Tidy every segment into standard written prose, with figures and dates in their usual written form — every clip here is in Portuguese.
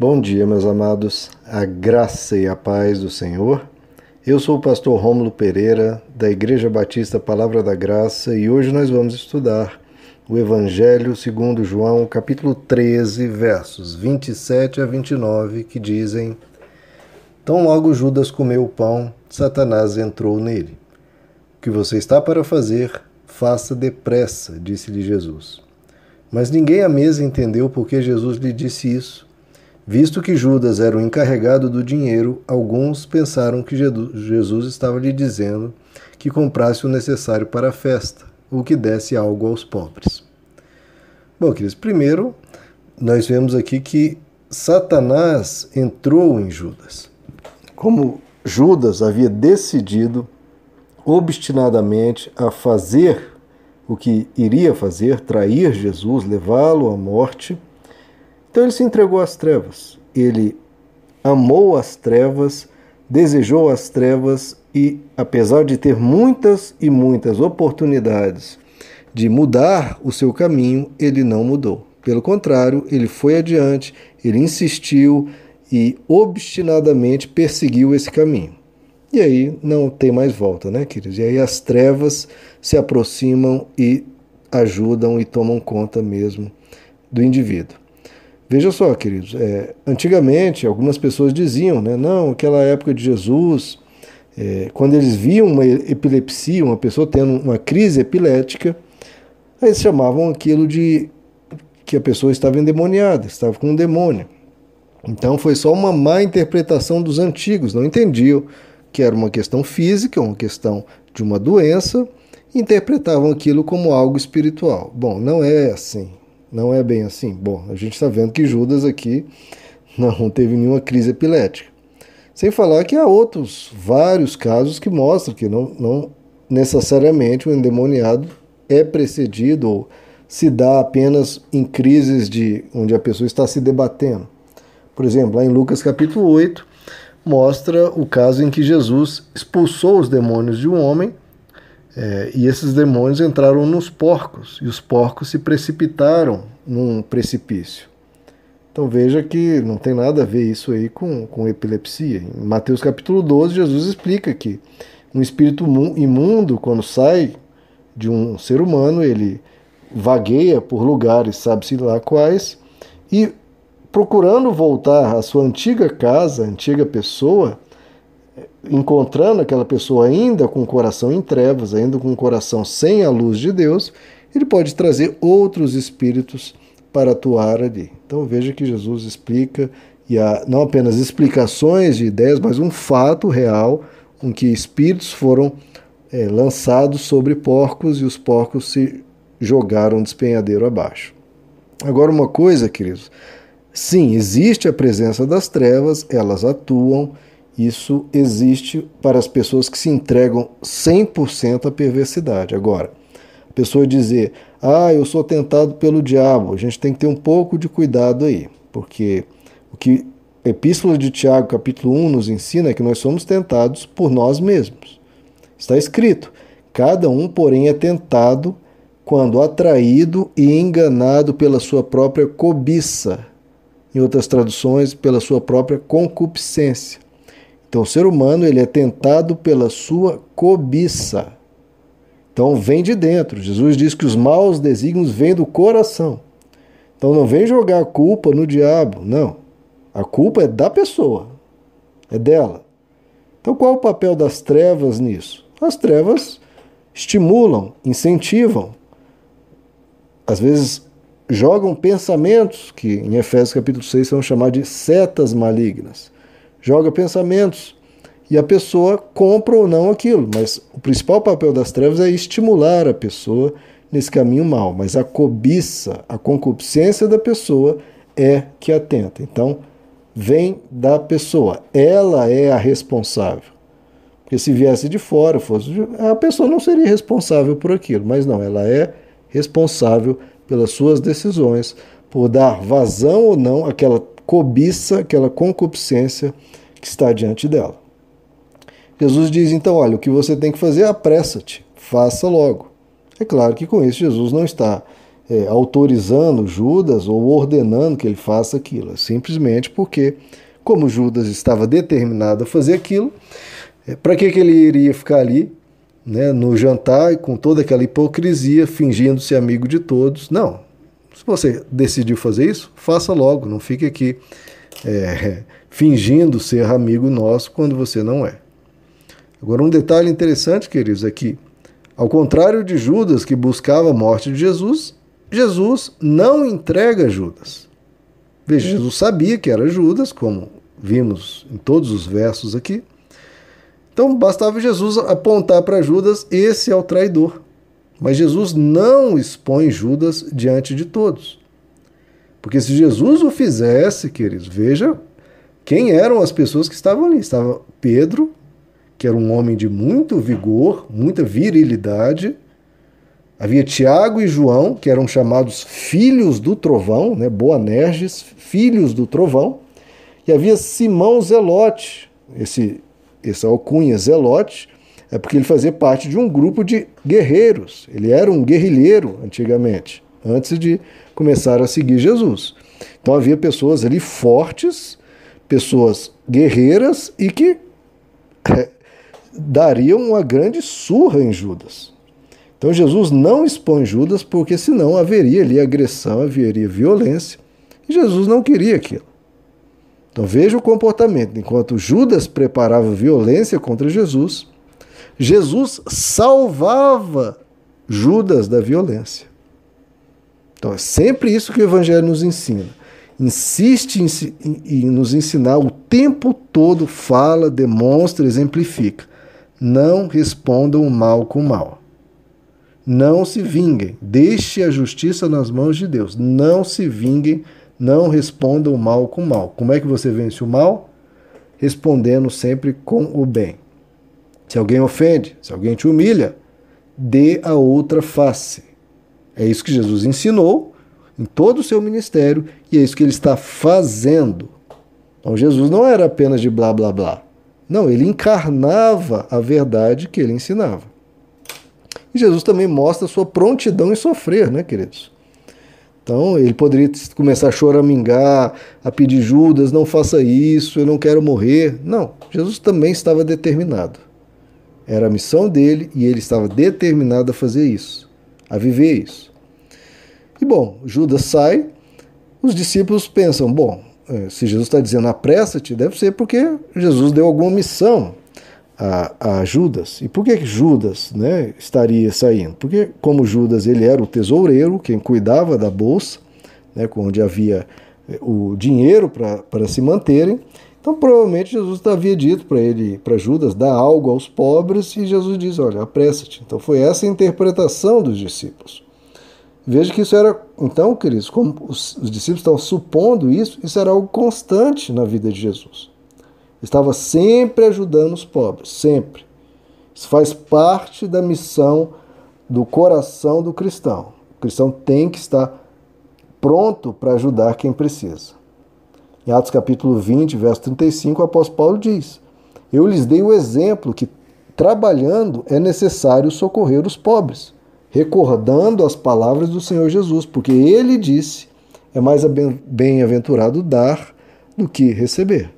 Bom dia, meus amados, a graça e a paz do Senhor. Eu sou o pastor Rômulo Pereira, da Igreja Batista Palavra da Graça, e hoje nós vamos estudar o Evangelho segundo João, capítulo 13, versos 27 a 29, que dizem: Tão logo Judas comeu o pão, Satanás entrou nele. O que você está para fazer, faça depressa, disse-lhe Jesus. Mas ninguém à mesa entendeu por que Jesus lhe disse isso. Visto que Judas era o encarregado do dinheiro, alguns pensaram que Jesus estava lhe dizendo que comprasse o necessário para a festa, ou que desse algo aos pobres. Bom, queridos, primeiro nós vemos aqui que Satanás entrou em Judas. Como Judas havia decidido obstinadamente a fazer o que iria fazer, trair Jesus, levá-lo à morte, então ele se entregou às trevas. Ele amou as trevas, desejou as trevas e, apesar de ter muitas e muitas oportunidades de mudar o seu caminho, ele não mudou. Pelo contrário, ele foi adiante, ele insistiu e obstinadamente perseguiu esse caminho. E aí não tem mais volta, né, queridos? E aí as trevas se aproximam e ajudam e tomam conta mesmo do indivíduo. Veja só, queridos, antigamente algumas pessoas diziam, né, não, aquela época de Jesus, quando eles viam uma epilepsia, uma pessoa tendo uma crise epilética, eles chamavam aquilo de que a pessoa estava endemoniada, estava com um demônio. Então foi só uma má interpretação dos antigos, não entendiam que era uma questão física, uma questão de uma doença, e interpretavam aquilo como algo espiritual. Bom, não é assim, não é bem assim. Bom, a gente está vendo que Judas aqui não teve nenhuma crise epilética. Sem falar que há outros vários casos que mostram que não necessariamente o endemoniado é precedido ou se dá apenas em crises onde a pessoa está se debatendo. Por exemplo, lá em Lucas capítulo 8, mostra o caso em que Jesus expulsou os demônios de um homem e esses demônios entraram nos porcos e os porcos se precipitaram num precipício. Então veja que não tem nada a ver isso aí com epilepsia. Em Mateus capítulo 12, Jesus explica que um espírito imundo, quando sai de um ser humano, ele vagueia por lugares, sabe-se lá quais, e procurando voltar à sua antiga casa, antiga pessoa, encontrando aquela pessoa ainda com o coração em trevas, ainda com o coração sem a luz de Deus, ele pode trazer outros espíritos para atuar ali. Então veja que Jesus explica, e há não apenas explicações de ideias, mas um fato real, em que espíritos foram lançados sobre porcos e os porcos se jogaram um despenhadeiro abaixo. Agora uma coisa, queridos, sim, existe a presença das trevas, elas atuam, isso existe para as pessoas que se entregam 100% à perversidade. Agora, a pessoa dizer, eu sou tentado pelo diabo, a gente tem que ter um pouco de cuidado aí, porque o que a Epístola de Tiago, capítulo 1, nos ensina é que nós somos tentados por nós mesmos. Está escrito, cada um, porém, é tentado quando atraído e enganado pela sua própria cobiça. Em outras traduções, pela sua própria concupiscência. Então, o ser humano ele é tentado pela sua cobiça. Então, vem de dentro. Jesus diz que os maus desígnios vêm do coração. Então, não vem jogar a culpa no diabo, não. A culpa é da pessoa, é dela. Então, qual é o papel das trevas nisso? As trevas estimulam, incentivam, às vezes jogam pensamentos, que em Efésios capítulo 6 são chamados de setas malignas. Joga pensamentos e a pessoa compra ou não aquilo, mas o principal papel das trevas é estimular a pessoa nesse caminho mau, mas a cobiça, a concupiscência da pessoa é que atenta. Então, vem da pessoa, ela é a responsável. Porque se viesse de fora, a pessoa não seria responsável por aquilo, mas não, ela é responsável pelas suas decisões, por dar vazão ou não àquela cobiça, aquela concupiscência que está diante dela. Jesus diz então, olha, o que você tem que fazer é apressa-te, faça logo. É claro que com isso Jesus não está autorizando Judas ou ordenando que ele faça aquilo. Simplesmente porque, como Judas estava determinado a fazer aquilo, para que ele iria ficar ali, né, no jantar, com toda aquela hipocrisia, fingindo-se amigo de todos? Não. Se você decidiu fazer isso, faça logo, não fique aqui fingindo ser amigo nosso quando você não é. Agora, um detalhe interessante, queridos, é que, ao contrário de Judas, que buscava a morte de Jesus, Jesus não entrega Judas. Veja, Jesus sabia que era Judas, como vimos em todos os versos aqui. Então, bastava Jesus apontar para Judas: esse é o traidor. Mas Jesus não expõe Judas diante de todos. Porque se Jesus o fizesse, queridos, veja quem eram as pessoas que estavam ali. Estava Pedro, que era um homem de muito vigor, muita virilidade. Havia Tiago e João, que eram chamados filhos do trovão, né? Boanerges, filhos do trovão. E havia Simão Zelote, essa alcunha Zelote, é porque ele fazia parte de um grupo de guerreiros. Ele era um guerrilheiro antigamente, antes de começar a seguir Jesus. Então havia pessoas ali fortes, pessoas guerreiras e que dariam uma grande surra em Judas. Então Jesus não expõe Judas porque senão haveria ali agressão, haveria violência. E Jesus não queria aquilo. Então veja o comportamento. Enquanto Judas preparava violência contra Jesus, Jesus salvava Judas da violência. Então é sempre isso que o Evangelho nos ensina. Insiste em nos ensinar o tempo todo, fala, demonstra, exemplifica. Não respondam o mal com o mal. Não se vinguem. Deixe a justiça nas mãos de Deus. Não se vinguem. Não respondam o mal com o mal. Como é que você vence o mal? Respondendo sempre com o bem. Se alguém ofende, se alguém te humilha, dê a outra face. É isso que Jesus ensinou em todo o seu ministério e é isso que ele está fazendo. Então Jesus não era apenas de blá blá blá. Não, ele encarnava a verdade que ele ensinava. E Jesus também mostra a sua prontidão em sofrer, né, queridos? Então ele poderia começar a choramingar, a pedir: Judas, não faça isso, eu não quero morrer. Não, Jesus também estava determinado. Era a missão dele e ele estava determinado a fazer isso, a viver isso. E bom, Judas sai, os discípulos pensam: bom, se Jesus está dizendo apressa-te, deve ser porque Jesus deu alguma missão a Judas. E por que Judas, né, estaria saindo? Porque como Judas ele era o tesoureiro, quem cuidava da bolsa, né, onde havia o dinheiro para se manterem, então provavelmente Jesus havia dito para Judas dar algo aos pobres e Jesus diz: olha, apressa-te. Então foi essa a interpretação dos discípulos. Veja que isso era, então, queridos, como os discípulos estavam supondo isso era algo constante na vida de Jesus. Estava sempre ajudando os pobres, sempre. Isso faz parte da missão do coração do cristão. O cristão tem que estar pronto para ajudar quem precisa. Em Atos capítulo 20, verso 35, o apóstolo Paulo diz: eu lhes dei o exemplo que, trabalhando, é necessário socorrer os pobres, recordando as palavras do Senhor Jesus, porque ele disse: é mais bem-aventurado dar do que receber.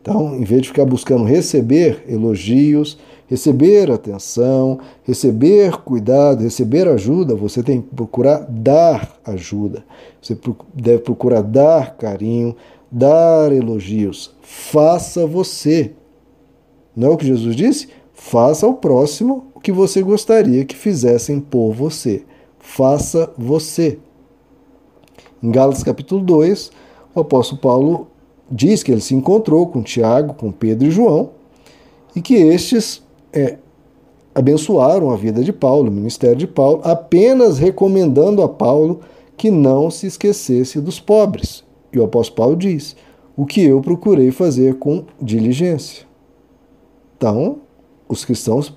Então, em vez de ficar buscando receber elogios, receber atenção, receber cuidado, receber ajuda, você tem que procurar dar ajuda. Você deve procurar dar carinho, dar elogios. Faça você. Não é o que Jesus disse? Faça ao próximo o que você gostaria que fizessem por você. Faça você. Em Gálatas capítulo 2, o apóstolo Paulo diz que ele se encontrou com Tiago, com Pedro e João, e que estes abençoaram a vida de Paulo, o ministério de Paulo, apenas recomendando a Paulo que não se esquecesse dos pobres. E o apóstolo Paulo diz: o que eu procurei fazer com diligência. Então, os cristãos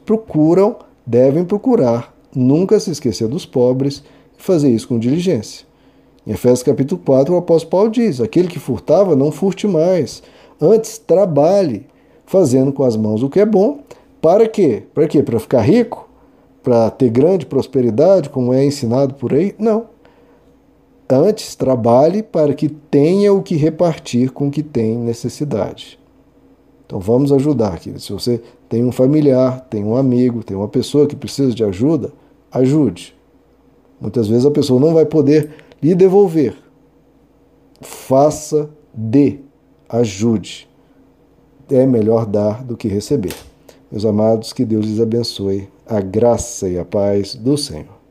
devem procurar nunca se esquecer dos pobres e fazer isso com diligência. Em Efésios capítulo 4, o apóstolo Paulo diz: aquele que furtava, não furte mais. Antes, trabalhe, fazendo com as mãos o que é bom. Para quê? Para quê? Para ficar rico? para ter grande prosperidade, como é ensinado por aí. Não. Antes, trabalhe para que tenha o que repartir com que tem necessidade. Então vamos ajudar, querido. Se você tem um familiar, tem um amigo, tem uma pessoa que precisa de ajuda, ajude. Muitas vezes a pessoa não vai poder lhe devolver. Faça, dê, ajude. É melhor dar do que receber. Meus amados, que Deus lhes abençoe. A graça e a paz do Senhor.